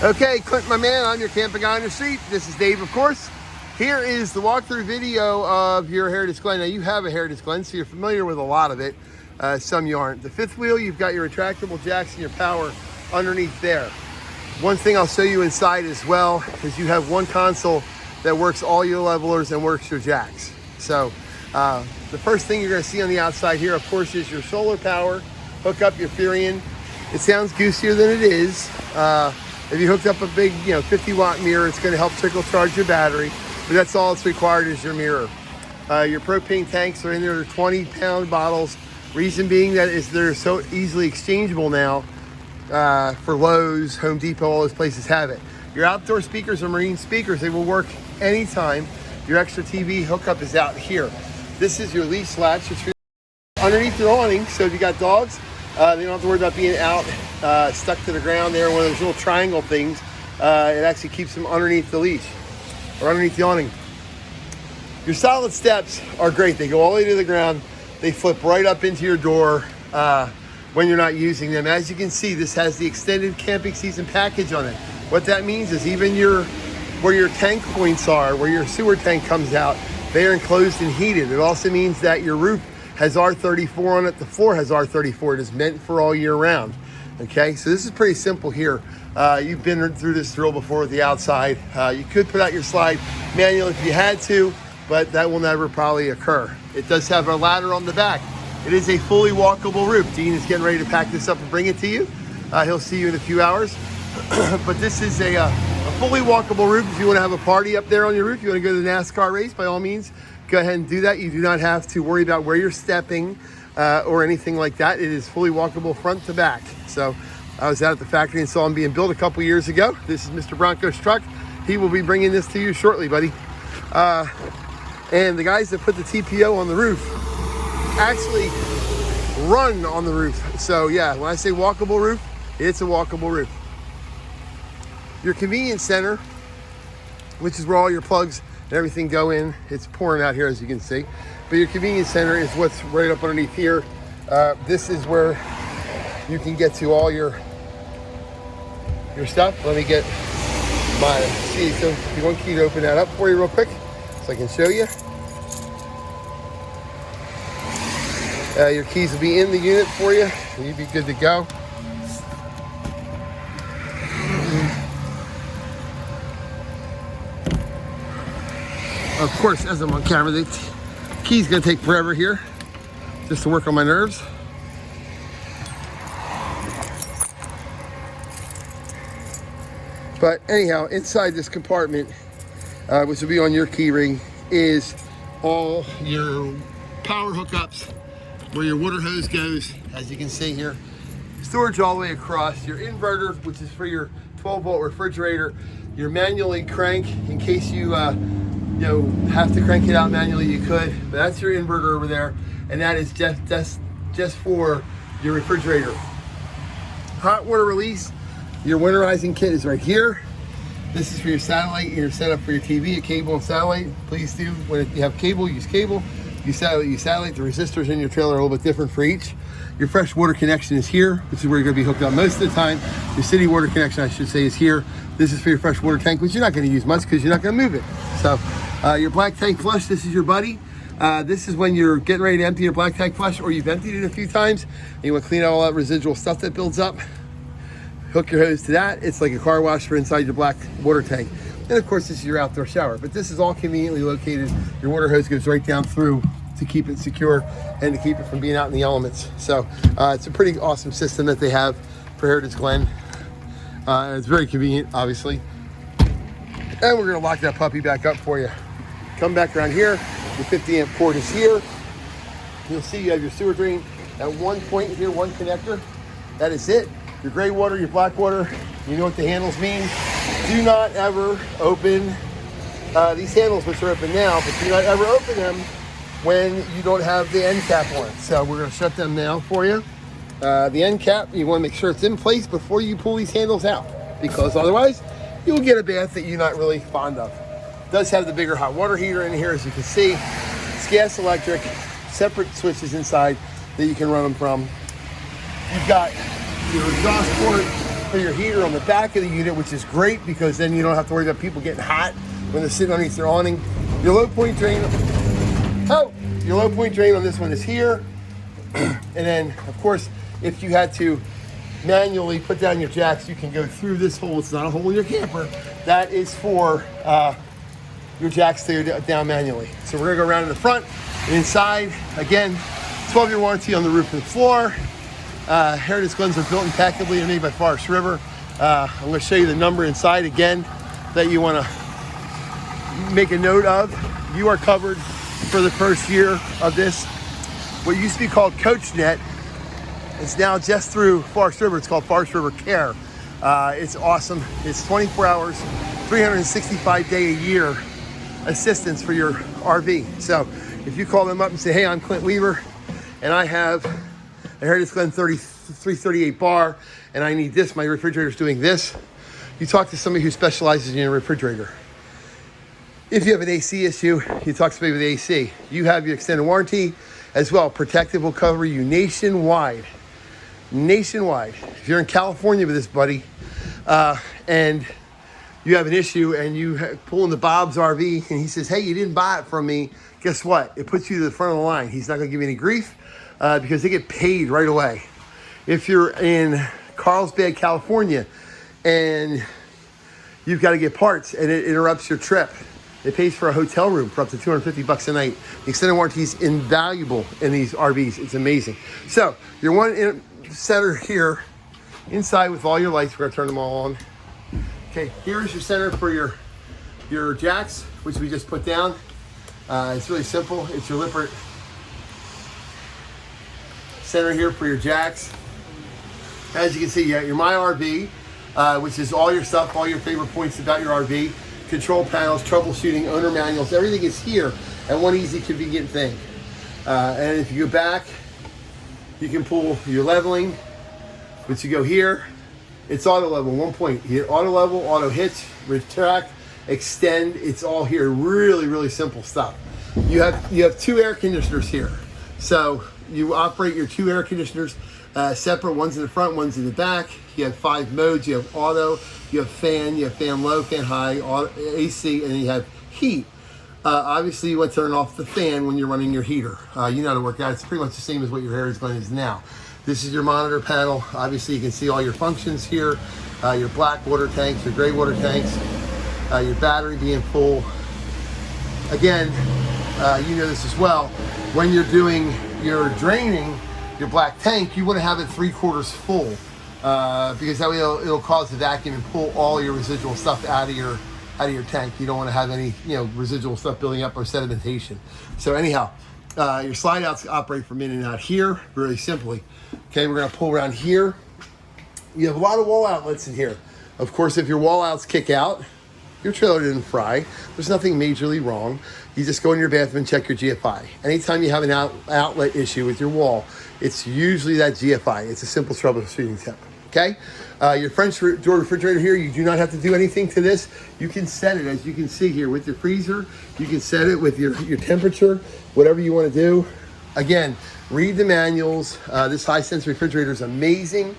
Okay, Clint, my man, I'm your camping guy on your street. This is Dave, of course. Here is the walkthrough video of your Heritage Glen. Now, you have a Heritage Glen, so you're familiar with a lot of it. Some you aren't. The fifth wheel, you've got your retractable jacks and your power underneath there. One thing I'll show you inside as well is you have one console that works all your levelers and works your jacks. So the first thing you're going to see on the outside here, of course, is your solar power. Hook up your Furion. It sounds goosier than it is. If you hooked up a big, 50-watt mirror, it's going to help trickle charge your battery. But that's all that's required is your mirror. Your propane tanks are in there. They're 20-pound bottles. Reason being that is they're so easily exchangeable now for Lowe's, Home Depot, all those places have it. Your outdoor speakers are marine speakers. They will work anytime. Your extra TV hookup is out here. This is your leash latch. It's underneath your awning, so if you got dogs, they don't have to worry about being out stuck to the ground there. One of those little triangle things. It actually keeps them underneath the leash or underneath the awning. Your solid steps are great. They go all the way to the ground. They flip right up into your door when you're not using them. As you can see, this has the extended camping season package on it. What that means is even where your tank points are, where your sewer tank comes out, they are enclosed and heated. It also means that your roof has R34 on it. The floor has R34. It is meant for all year round. Okay, so this is pretty simple here. You've been through this drill before with the outside. You could put out your slide manually if you had to, but that will never probably occur. It does have a ladder on the back. It is a fully walkable roof. Dean is getting ready to pack this up and bring it to you. He'll see you in a few hours. But this is a fully walkable roof. If you want to have a party up there on your roof, you want to go to the NASCAR race, by all means, go ahead and do that. You do not have to worry about where you're stepping or anything like that. It is fully walkable front to back. So I was out at the factory and saw him being built a couple years ago. This is Mr. Bronco's truck. He will be bringing this to you shortly, buddy. And the guys that put the TPO on the roof actually run on the roof. So yeah, when I say walkable roof, it's a walkable roof. Your convenience center, which is where all your plugs and everything go in. It's pouring out here, as you can see. But your convenience center is what's right up underneath here. This is where you can get to all your stuff. Let me get my key. So if you want key to open that up for you real quick, so I can show you. Your keys will be in the unit for you, and you'll be good to go. Of course, as I'm on camera, the key's gonna take forever here, just to work on my nerves. But anyhow, inside this compartment, which will be on your key ring, is all your power hookups, where your water hose goes, as you can see here. Storage all the way across. Your inverter, which is for your 12-volt refrigerator. Your manually crank, in case you have to crank it out manually, you could. But that's your inverter over there, and that is just for your refrigerator. Hot water release. Your winterizing kit is right here. This is for your satellite and your setup for your TV, a cable and satellite. Please do, when you have cable, use cable. Use satellite. The resistors in your trailer are a little bit different for each. Your fresh water connection is here, which is where you're going to be hooked up most of the time. Your city water connection, I should say, is here. This is for your fresh water tank, which you're not going to use much because you're not going to move it. So your black tank flush, this is your buddy. This is when you're getting ready to empty your black tank flush, or you've emptied it a few times and you want to clean out all that residual stuff that builds up. Hook your hose to that. It's like a car wash for inside your black water tank. And of course, this is your outdoor shower, but this is all conveniently located. Your water hose goes right down through to keep it secure and to keep it from being out in the elements. So it's a pretty awesome system that they have for Heritage Glen. It's very convenient, obviously. And we're gonna lock that puppy back up for you. Come back around here, your 50 amp cord is here. You'll see you have your sewer drain at one point here, one connector. That is it. Your gray water, your black water, you know what the handles mean. Do not ever open these handles, which are open now, but do not ever open them when you don't have the end cap on. So we're gonna shut them now for you. The end cap, you wanna make sure it's in place before you pull these handles out, because otherwise you'll get a bath that you're not really fond of. It does have the bigger hot water heater in here, as you can see. It's gas electric, separate switches inside that you can run them from. You've got your exhaust port for your heater on the back of the unit, which is great because then you don't have to worry about people getting hot when they're sitting underneath their awning. Your low point drain, your low point drain on this one is here. And then, of course, if you had to manually put down your jacks, you can go through this hole. It's not a hole in your camper. That is for your jacks to go down manually. So we're gonna go around in the front and inside. Again, 12-year warranty on the roof and the floor. Heritage Glens are built impeccably and made by Forest River. I'm gonna show you the number inside again that you wanna make a note of. You are covered for the first year of this. What used to be called CoachNet is now just through Forest River. It's called Forest River Care. It's awesome. It's 24 hours, 365-day a year assistance for your RV. So if you call them up and say, hey, I'm Clint Weaver, and I have a Heritage Glen 338 bar, and I need this, my refrigerator's doing this, you talk to somebody who specializes in your refrigerator. If you have an AC issue, you talk to somebody with AC. You have your extended warranty as well. Protective will cover you nationwide. Nationwide. If you're in California with this buddy, and you have an issue and you pull into Bob's RV and he says, hey, you didn't buy it from me, guess what? It puts you to the front of the line. He's not gonna give you any grief because they get paid right away. If you're in Carlsbad, California, and you've got to get parts and it interrupts your trip, it pays for a hotel room for up to $250 a night. The extended warranty is invaluable in these RVs. It's amazing. So your one center here inside with all your lights. We're gonna turn them all on. Okay, here's your center for your jacks, which we just put down. It's really simple. It's your Lippert center here for your jacks. As you can see, you got your My RV, which is all your stuff, all your favorite points about your RV, control panels, troubleshooting, owner manuals, everything is here at one easy, convenient thing. And if you go back, you can pull your leveling, which you go here. It's auto level, 1 point. Here, auto level, auto hitch, retract, extend. It's all here. Really, really simple stuff. You have 2 air conditioners here. So you operate your 2 air conditioners separate. One's in the front, one's in the back. You have 5 modes. You have auto, you have fan low, fan high, auto, AC, and you have heat. Obviously, you want to turn off the fan when you're running your heater. You know how to work out. It's pretty much the same as what your Heritage Glen is now. This is your monitor panel. Obviously, you can see all your functions here. Your black water tanks, your gray water tanks, your battery being full. Again, you know this as well. When you're doing your draining, your black tank, you want to have it 3/4 full because that way it'll cause the vacuum and pull all your residual stuff out of your tank. You don't want to have any residual stuff building up or sedimentation. So anyhow, your slide outs operate from in and out here, really simply. Okay, we're gonna pull around here. You have a lot of wall outlets in here. Of course, if your wall outs kick out, your trailer didn't fry. There's nothing majorly wrong. You just go in your bathroom and check your GFI. Anytime you have an outlet issue with your wall, it's usually that GFI. It's a simple troubleshooting tip, okay? Your French door refrigerator here, you do not have to do anything to this. You can set it, as you can see here, with your freezer. You can set it with your temperature, whatever you want to do. Again, read the manuals. This high-sense refrigerator is amazing.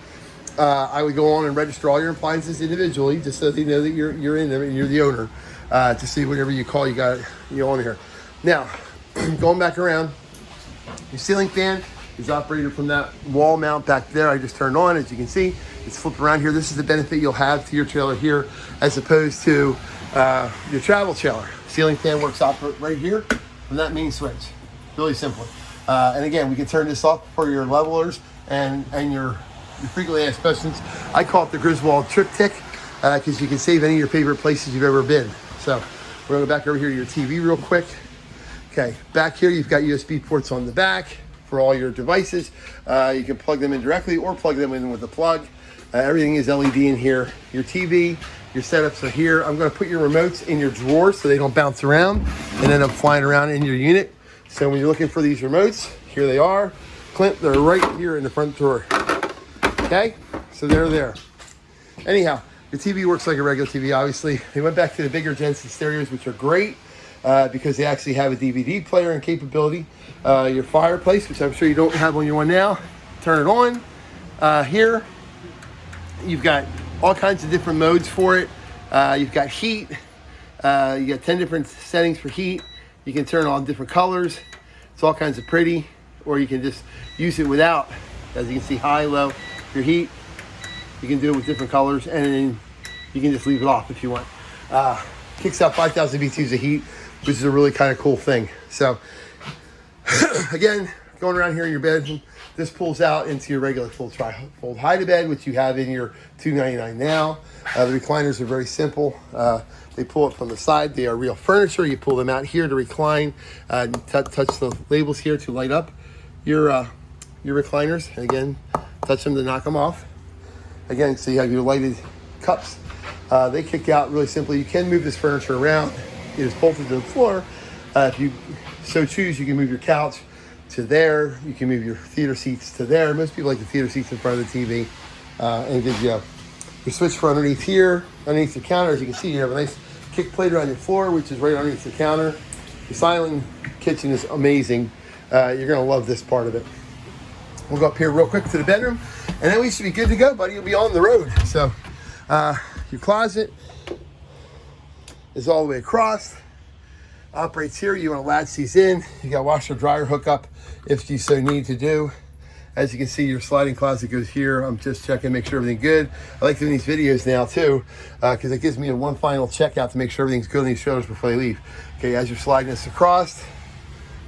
I would go on and register all your appliances individually, just so they know that you're in them and you're the owner. To see whatever you call, you got you on here. Now, going back around, your ceiling fan is operated from that wall mount back there. I just turned on, as you can see. It's flipped around here. This is the benefit you'll have to your trailer here, as opposed to your travel trailer. Ceiling fan works operate right here from that main switch. Really simple. And again, we can turn this off for your levelers and your frequently asked questions. I call it the Griswold triptych because you can save any of your favorite places you've ever been. So we're gonna go back over here to your TV real quick. Okay, back here you've got USB ports on the back for all your devices. You can plug them in directly or plug them in with a plug. Everything is LED in here. Your TV, your setups are here. I'm gonna put your remotes in your drawers so they don't bounce around and end up flying around in your unit. So when you're looking for these remotes, here they are. Clint, they're right here in the front drawer. Okay, so they're there. Anyhow, the TV works like a regular TV, obviously. They went back to the bigger Jensen stereos, which are great because they actually have a DVD player and capability. Your fireplace, which I'm sure you don't have on your one now, turn it on. Here, you've got all kinds of different modes for it. You've got heat. You got 10 different settings for heat. You can turn on different colors. It's all kinds of pretty. Or you can just use it without. As you can see, high, low, your heat. You can do it with different colors, and then you can just leave it off if you want. Kicks out 5,000 BTUs of heat, which is a really kind of cool thing. So, again, going around here in your bedroom, this pulls out into your regular fold high to bed, which you have in your $299 now. The recliners are very simple. They pull it from the side. They are real furniture. You pull them out here to recline. Touch the labels here to light up your recliners. And again, touch them to knock them off. Again, so you have your lighted cups. They kick out really simply. You can move this furniture around. It is bolted to the floor. If you so choose, you can move your couch to there. You can move your theater seats to there. Most people like the theater seats in front of the TV. And it gives you your switch for underneath here, underneath the counter. As you can see, you have a nice kick plate on your floor, which is right underneath the counter. The silent kitchen is amazing. You're gonna love this part of it. We'll go up here real quick to the bedroom, and then we should be good to go, buddy. You'll be on the road. So your closet is all the way across. Operates here. You want to latch these in. You got washer dryer hookup if you so need to do. As you can see, your sliding closet goes here. I'm just checking, make sure everything's good. I like doing these videos now too, because it gives me a one final check out to make sure everything's good on these shoulders before they leave. Okay, as you're sliding this across,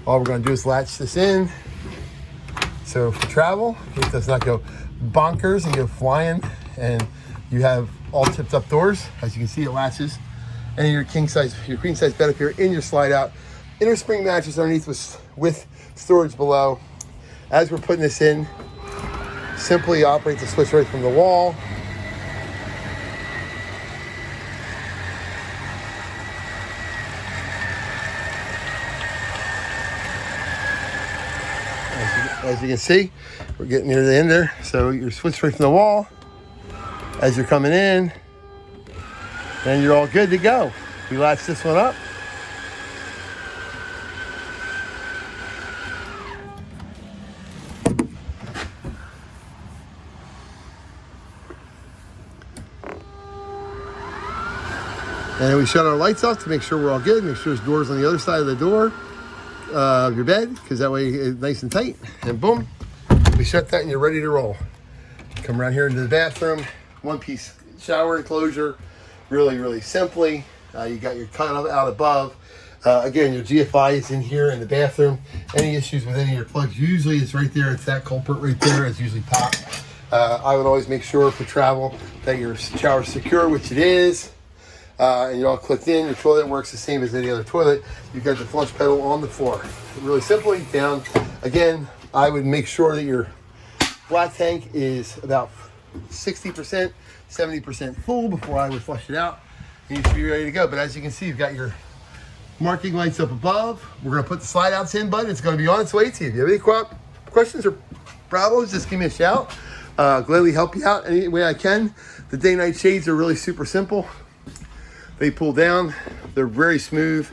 all we're going to do is latch this in. So for travel, it does not go bonkers and go flying, and you have all tipped up doors. As you can see, it latches. And your queen size bed up here in your slide out. Inner spring mattress underneath with storage below. As we're putting this in, simply operate the switch right from the wall. As you can see, we're getting near the end there. So you're switched right from the wall as you're coming in, and you're all good to go. We latch this one up. And then we shut our lights off to make sure we're all good. Make sure there's doors on the other side of the door of your bed, because that way it's nice and tight. And boom, we shut that and you're ready to roll. Come around here into the bathroom. One piece shower enclosure. Really, really simply. You got your cut out above. Again, your GFI is in here in the bathroom. Any issues with any of your plugs, usually it's right there. It's that culprit right there. It's usually popped. I would always make sure for travel that your shower is secure, which it is. And you're all clicked in. Your toilet works the same as any other toilet. You've got the flush pedal on the floor. Really simply down. Again, I would make sure that your black tank is about 60%, 70% full before I would flush it out. And you should be ready to go. But as you can see, you've got your marking lights up above. We're going to put the slide outs in button. It's going to be on its way to you. If you have any questions or problems, just give me a shout. Gladly help you out any way I can. The day-night shades are really super simple. They pull down. They're very smooth,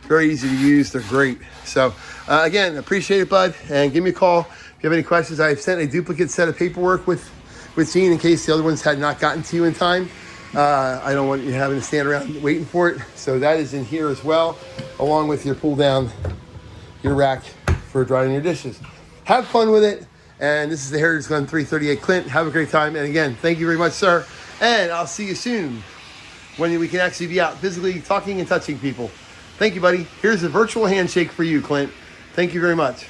very easy to use. They're great. So again, appreciate it, bud. And give me a call if you have any questions. I've sent a duplicate set of paperwork with Gene in case the other ones had not gotten to you in time. I don't want you having to stand around waiting for it. So that is in here as well, along with your pull down, your rack for drying your dishes. Have fun with it. And this is the Heritage Glen 338 Clint. Have a great time. And again, thank you very much, sir. And I'll see you soon when we can actually be out physically talking and touching people. Thank you, buddy. Here's a virtual handshake for you, Clint. Thank you very much.